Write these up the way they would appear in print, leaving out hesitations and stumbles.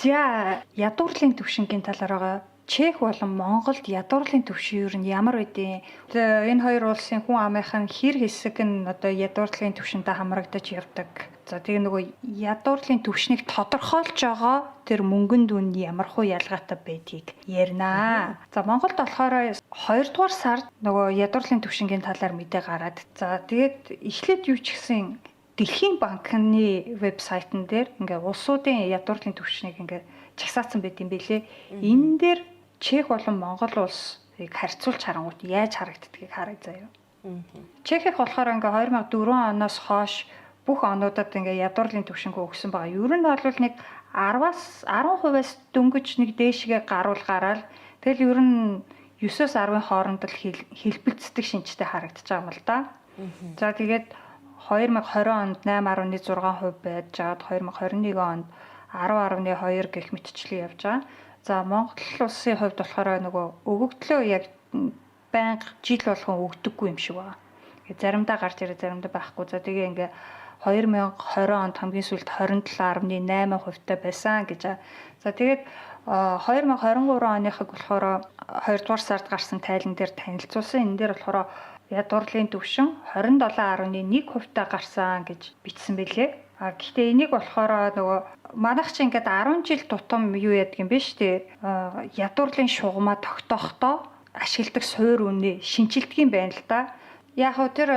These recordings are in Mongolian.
За ядуурлын түвшингийн талаар байгаа. Чех болон Монголд ядуурлын түвшин юу нь ямар байдیں۔ Энэ хоёр улсын хүн амынхан хэр хэсэг нь одоо ядуурлын түвшинтэй хамрагдаж явдаг. За тэгээ нөгөө ядуурлын түвшнийг тодорхойлж байгаа тэр мөнгөн дүн ямархуу ялгаатай байдгийг ярина. За Монголд болохоор 2 дугаар сард нөгөө ядуурлын түвшингийн талаар мэдээ гараад. За тэгээд эхлээд юу ч гэсэн Дэлхийн банкны вебсайтн дээр ингээ улсуудын ядуурлын түвшнийг ингээ чагсаасан байт юм билэ. Энэ дээр Чех болон Монгол улсыг харьцуулж харангуут яаж харагддгийг харъя заяа. Чехийг болохоор ингээ 2004 оноос хойш бүх онуудад ингээ ядуурлын түвшингөө өгсөн байгаа. Ер нь бол нэг 10-аас 10%-аас дөнгөж нэг дээшгээ гараад тэгэл ер нь 9-аас 10-ын хооронд л хэлбэлцдэг шинжтэй харагдаж байгаа юм л да. За тэгээд 2020 онд 8.6% байж жаад 2021 онд 10.2 гэх мэтчлэн явж байгаа. За Монгол улсын хувьд болохоор нөгөө өгөгдлөө яг байнга жил болгон өгдөггүй юм шиг байна. Заримдаа гарч ирээ, заримдаа байхгүй. За тэгээ ингээ 2020 онд хамгийн сүүлд 27.8% та байсан гэж. За тэгээд 2023 оныхыг болохоор 2 дугаар сард гарсан тайлан дээр танилцуулсан. Энэ дээр болохоор ядуурлын түвшин 27.1% та гарсан гэж бичсэн байлээ. Гэхдээ энийг болохоор нөгөө манайх чи ингээд 10 жил тутам юу яадаг юм бэ штэ. Ядуурлын шугамаа тогтоохдоо ашигладаг суур үнэ шинжилдэг юм байна л да. Яг хөө тэр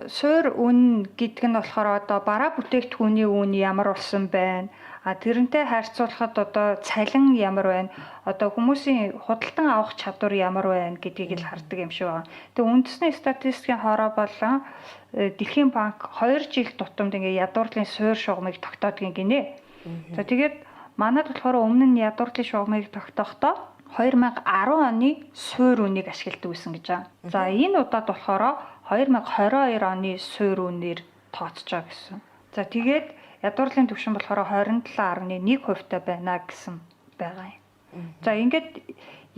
суур үн гэдэг нь болохоор одоо бараа бүтээгдэхүүний үн ямар болсон байна. Тэрнтэй харьцуулахад одоо цалин ямар байна, одоо хүмүүсийн худалдан авах чадвар ямар байна гэдгийг л хардаг юм шиг байна. Тэгээ үндэсний статистикийн хороо болон Дэлхийн банк 2 жил тутамд ингээ ядуурлын суур шугамыг тогтоодгийг гинэ. За тэгээд манайд болохоор өмнө нь ядуурлын шугамыг тогтоохдоо 2010 оны суур үнийг ашигладаг байсан гэж байна. За энэ удаад болохоор 2022 оны суур үнээр тооцож байгаа гэсэн. За тэгээд ядуурлын түвшин болохоор 27.1% та байна гэсэн байгаа юм. За ингээд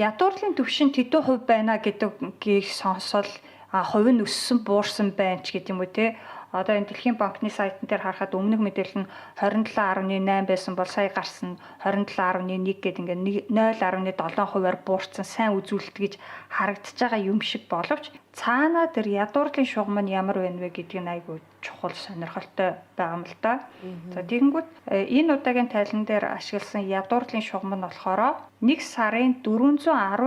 ядуурлын түвшин тэдэн хувь байна гэдгийг сонсол хувь нь өссөн буурсан байна ч гэдэг юм уу те. Одоо энэ Дэлхийн банкны сайтн дээр харахад өмнөх мэдээлэл нь 27.8 байсан бол сая гарсан 27.1 гэдэг ингээд 0.7%-аар буурсан сайн үзүүлэлт гэж харагдаж байгаа юм шиг боловч цаанаа тэр ядуурлын шугам нь ямар байна вэ гэдгийг айгүй чухал сонирхолтой байгаа юм л да. За тэгэнгүүт энэ удаагийн тайлан дээр ашигласан ядуурлын шугам нь болохоор 1 сарын 418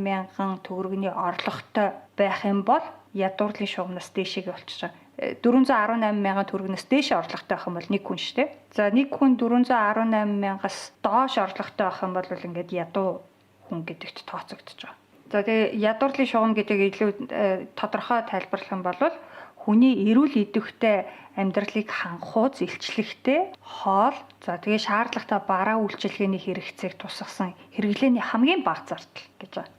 мянган төгрөгийн орлоготой байх юм бол ядуурлын шугамнаас дээшээ болчихж байгаа. 418 мянган төгрөгнөөс дээш орлоготой байх юм бол нэг хүн шүү дээ. За нэг хүн 418 мянгаас доош орлоготой байх юм бол ингээд ядуу хүн гэдэгт тооцогдож байгаа. За тэгээ ядуурлын шугам гэдэг илүү тодорхой тайлбарлах юм бол хүний эрүүл идэвхтэй амьдралыг хангахуйц илчлэхтэй хоол, за тэгээ шаардлагатай бараа үйлчилгээний хэрэгцээг тусгасан хэрэглээний хамгийн бага зардал гэж байна.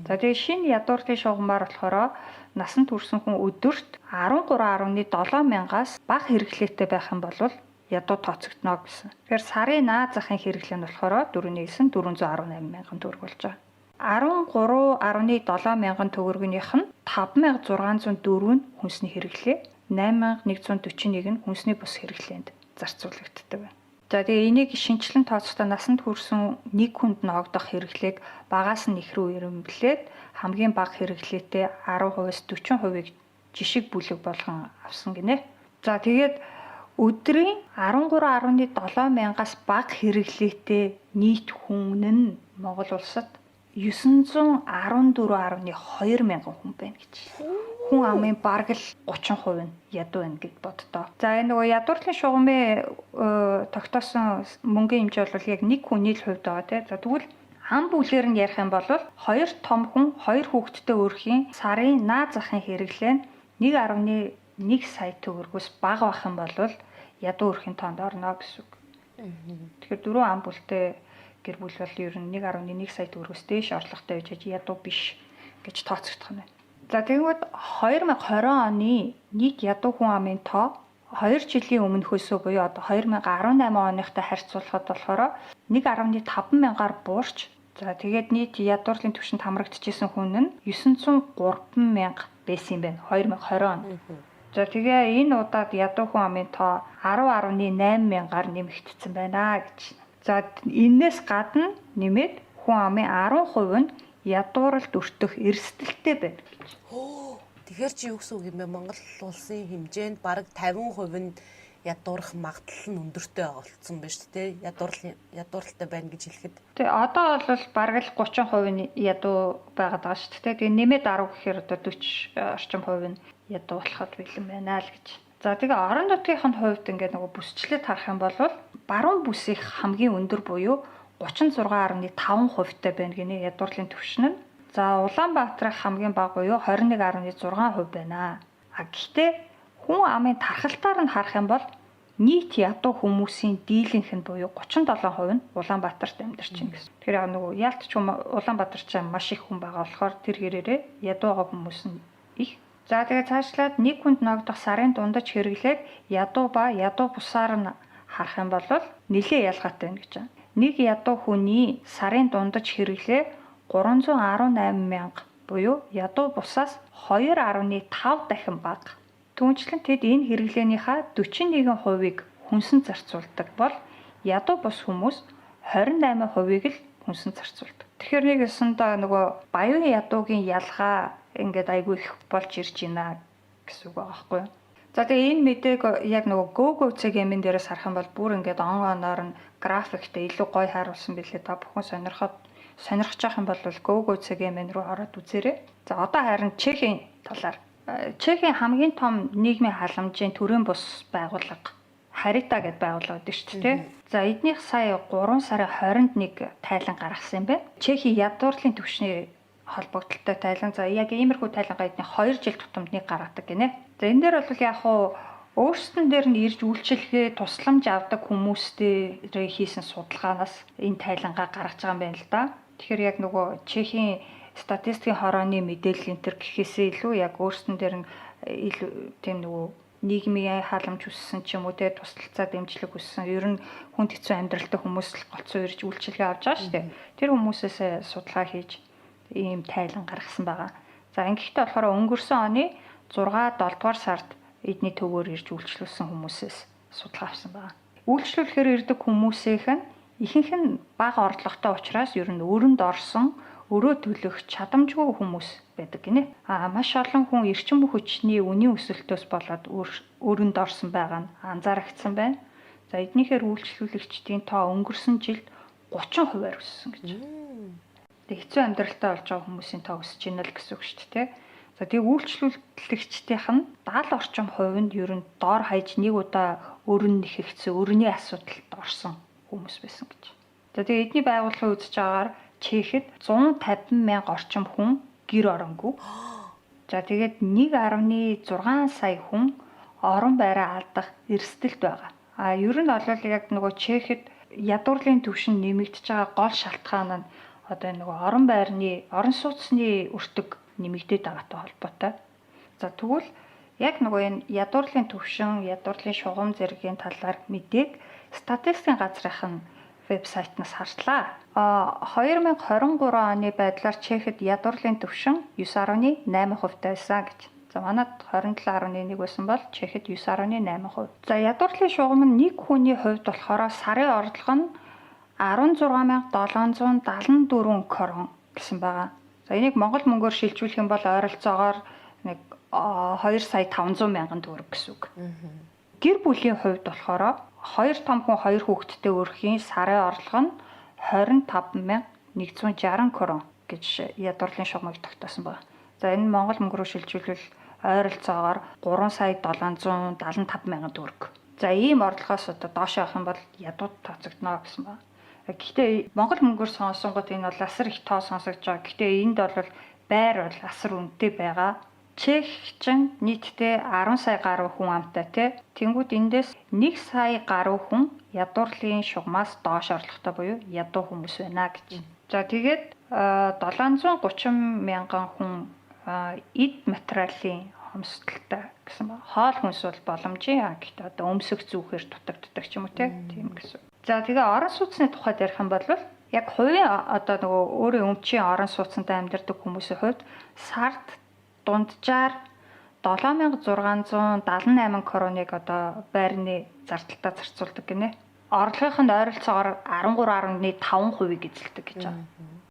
За тэгээ шинэ ядуурлын шугамаар болохоор насанд хүрсэн хүн өдөрт 13.7 мянгаас бага хэрэглээтэй байх юм бол ядуу тооцогдно гэсэн. Тэгэхээр сарын наад захын хэрэглээ нь болохоор 4.9 418 мянган төгрөг болж байгаа. 13.7 мянган төгрөгнийх нь 5604 нь хүнсний хэрэглээ, 8141 нь хүнсний бус хэрэглээнд зарцуулагддаг байна. За тэгээ энийг шинчлэн тооцохдоо насанд хүрсэн нэг хүнд ногдох хэрэглээг багаас нь их рүү ирэмблээд хамгийн бага хэрэглээтэй 10%-аас 40%-ыг жишг бүлэг болгон авсан гинэ. За тэгээд өдрийн 13.7 мянгаас бага хэрэглээтэй нийт хүн нь Монгол улсад 914.2 мянган хүн байна гэж. Хүн амын бараг л 30% нь ядуу байна гэд боддоо. За энэ нөгөө ядуурлын шугамын тогтоосон мөнгөний хэмжээ бол яг нэг хүний л хувьд байгаа тийм. За тэгвэл ам бүлгээр нь ярих юм бол 2 том хүн 2 хүүхэдтэй өөрхийн сарын наад захын хэрэглээ нь 1.1 сая төгрөгөөс бага байх юм бол ядуу өрхийн тоонд орно гэсэн үг. Тэгэхээр 4 ам бүлтэй гэр бүл бол ер нь 1.1 сая төгрөгөөс дээш орлоготой байж ядуу биш гэж тооцогдох юм байна. За тэгвэл 2020 оны нийт ядуу хүн амын тоо 2 жилийн өмнөхөөсөө буюу одоо 2018 оныхтай харьцуулахад болохоор 1.5 мянгаар буурч, за тэгээд нийт ядуурлын түвшинд хамрагдчихсэн хүн нь 903 мянга байсан юм байна 2020 онд. За тэгээ энэ удаад ядуу хүн амын тоо 10.8 мянгаар нэмэгдсэн байна гэж. За энэс гадна нэмээд хүн амын 10% нь ядууралд өртөх эрсдэлтэй байна. Тэгэхээр чи юу гэсэн үг юм бэ? Монгол улсын хэмжээнд бараг 50% нь ядуурах магадлал нь өндөртэй болсон байна шүү дээ. Ядууралтай байна гэж хэлэхэд. Тэгээ одоо бол бараг л 30% нь ядуу байгаад байгаа шүү дээ. Тэгээ нэмээд 10 гэхээр одоо 40 орчим хувь нь ядуу болоход бэлэн байна л гэж. За тэгээ орон нутгийн хувьд ингээд нөгөө бүсчлээд харах юм бол баруун бүсийн хамгийн өндөр буюу 36.5% таа байна гинэ ядуурлын түвшин нь. За Улаанбаатарын хамгийн бага буюу 21.6% байна. Гэхдээ хүн амын тархалтаар нь харах юм бол нийт ядуу хүмүүсийн дийлэнх нь буюу 37% нь Улаанбаатарт амьдарч байна гэсэн. Тэгэхээр нөгөө яалтч Улаанбаатар ч маш их хүн байгаа болохоор тэр хэрээрээ ядуу байгаа хүмүүс нь их. За тэгээ цаашлаад нэг хүнд ногдох сарын дундаж хэрэглээд ядуу ба ядуу бусаар нь харах юм бол нэлээд ялгаатай байна гэж байна. Нэг ядуу хүний сарын дундаж хэрэглээ 318 мянга буюу ядуу бусаас 2.5 дахин бага. Түүнчлэн тэд энэ хэрэглээнийхээ 41%-ийг хүнсэнд зарцуулдаг бол ядуу бус хүмүүс 28%-ийг л хүнсэнд зарцуулдаг. Тэгэхээр нэг өсөндөө нөгөө баян ядуугийн ялгаа ингээд айгүй их болж ирж байна гэсэн үг байгаа байхгүй юу. За тэгээ энэ мэдээг яг нөгөө Google CGM-ийн дээрээс харах юм бол бүр ингээд оноор нь графиктэй илүү гоё харуулсан билээ. Та бүхэн сонирхож байгаа юм бол Google CGM руу ороод үзээрэй. За одоо харин Чехийн талаар. Чехийн хамгийн том нийгмийн халамжийн төрийн бус байгууллага Харита гэдээ байгууллага байдаг шүү дээ. За эднийх сая 3 сарын 21 тайлан гаргасан юм байна. Чехийн ядуурлын түвшний холбогдлолтой тайлан. За яг иймэрхүү тайлангаа эдний 2 жил тутамд нэг гаргадаг гинэ. За энэ дээр бол яг өөрсдөн дээр нь ирж үйлчлэгээ тусламж авдаг хүмүүстэй хийсэн судалгаанаас энэ тайлангаа гаргаж байгаа юм байна л да. Тэгэхээр яг нөгөө Чехийн статистикийн хорооны мэдээлэл энэ төр гэхээсээ илүү яг өөрсдөн дээр нь тийм нөгөө нийгмийн халамж үссэн ч юм уу те тусалцаа дэмжлэг үссэн ер нь хүнд хэцүү амьдралтай хүмүүс л голцоо ирж үйлчлэгээ авч байгаа шүү дээ. Тэр хүмүүсээс судалгаа хийж ийм тайлан гаргасан байгаа. За ингэхдээ болохоор өнгөрсөн оны 6-7 дугаар сард эдний төвөөр ирж үйлчлүүлсэн хүмүүсээс судалгаа авсан байгаа. Үйлчлүүлэхээр ирдэг хүмүүсийнх нь ихэнх нь бага орлоготой учраас ер нь өрөнд орсон өрөө төлөх чадамжгүй хүмүүс байдаг гинэ. Маш олон хүн эрчим хүчний үнийн өсөлтөөс болоод өрөнд орсон байгаа нь анзаарэгдсэн байна. За эднийхээр үйлчлүүлэгчдийн тоо өнгөрсөн жилд 30% өссөн гэж. Тэг хэцүү амьдралтай болж байгаа хүмүүсийн тоо өсөж байна л гэсэн үг шүү дээ. За тэг үйлчлүүлэгчдийнх нь 70 орчим хувь нь ер нь доор хаяж нэг удаа өрн нэхэгцээ өрний асуудалд орсон хүмүүс байсан гэж. За тэг эдний байгууллагын үзэж байгаагаар Чехэд 150 мянга орчим хүн гэр оронгүй. За тэгээд 1.6 сая хүн орон байраа алдах эрсдэлд байгаа. Ер нь бол яг нөгөө Чехэд ядуурлын түвшин нэмэгдэж байгаа гол шалтгаан нь одоо нөгөө орон сууцны өртөг нэмэгдээд байгаатай холбоотой. За тэгвэл яг нөгөө энэ ядуурлын түвшин, ядуурлын шугам зэргийн талаар мэдээг статистикийн газрын вебсайтнаас хартлаа. 2023 оны байдлаар Чехэд ядуурлын түвшин 9.8% байсан гэж. За манайд 27.1 байсан бол Чехэд 9.8%. За ядуурлын шугам нь нэг хүний хувьд болохоор сарын орлого нь 16,774 крон гэсэн байгаа. За энийг монгол мөнгөөр шилжүүлэх юм бол ойролцоогоор нэг 2,500,000 төгрөг гэсэн үг. Гэр бүлийн хувьд болохоор 2 том хүн 2 хүүхэдтэй өрхийн сарын орлого нь 25,160 крон гэж ядуурлын шугамыг тогтоосон байна. За энэ монгол мөнгөөр шилжүүлвэл ойролцоогоор 3,775,000 төгрөг. За ийм орлогоос одоо доош явах юм бол ядууд тооцогдно гэсэн байна. Гэхдээ монгол мөнгөөр сонсонгууд энэ бол асар их тоо сонсогдож байгаа. Гэхдээ энд бол байр бол асар үнэтэй байгаа. Чехчин нийтдээ 10 сая гаруй хүн амтай те. Тэнгүүд эндээс 1 сая гаруй хүн ядуурлын шугамаас доош орлоготой буюу ядуу хүмүүс байна гэж. За тэгээд 730 мянган хүн эд материалын хомсдолтой гэсэн байна. Хоол хүнс бол боломжийн гэхдээ одоо өмсөх зүүхээр дутагддаг ч юм уу те. Тийм гэсэн. За тэгээ орон сууцны тухайд ярих юм бол яг хувийн одоо нөгөө өөрийн өмчийн орон сууцтай амьдардаг хүмүүсийн хувьд сард дунджаар 7678 кроныг одоо байрны зардалтаа зарцуулдаг гинэ. орлогын ойролцоогоор 13.5% эзэлдэг гэж байна.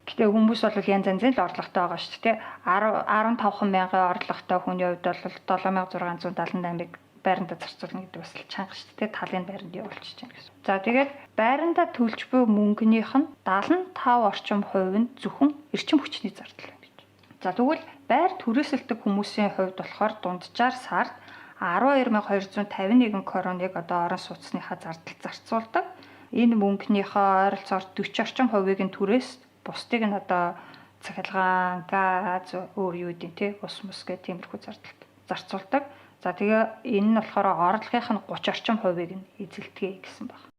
Гэтэ хүмүүс бол янз янзын л орлоготой байгаа шүү дээ. 15 мянган орлоготой хүний хувьд бол 7678-ыг байранда зарцуулна гэдэг бас л чанга шүү дээ. Талын байранд явуулчихж байна гэсэн. За тэгээд байранда төлж буй мөнгөнийх нь 75 орчим хувь нь зөвхөн эрчим хүчний зардал байна гэж. За тэгвэл байр түрээсэлдэг хүмүүсийн хувьд болохоор дунджаар сард 12251 короныг одоо орон сууцныхаа зардалд зарцуулдаг. Энэ мөнгөнийхөө ойролцоогоор 40 орчим хувийг нь түрээс бусдыг нь одоо цахилгаан, газ, өөр юу гэдэг тий ус мус гэх тиймэрхүү зардалд зарцуулдаг. За тэгээ энэ нь болохоор орлогынх нь 30 орчим хувийг нь эзэлдэг гэсэн байна.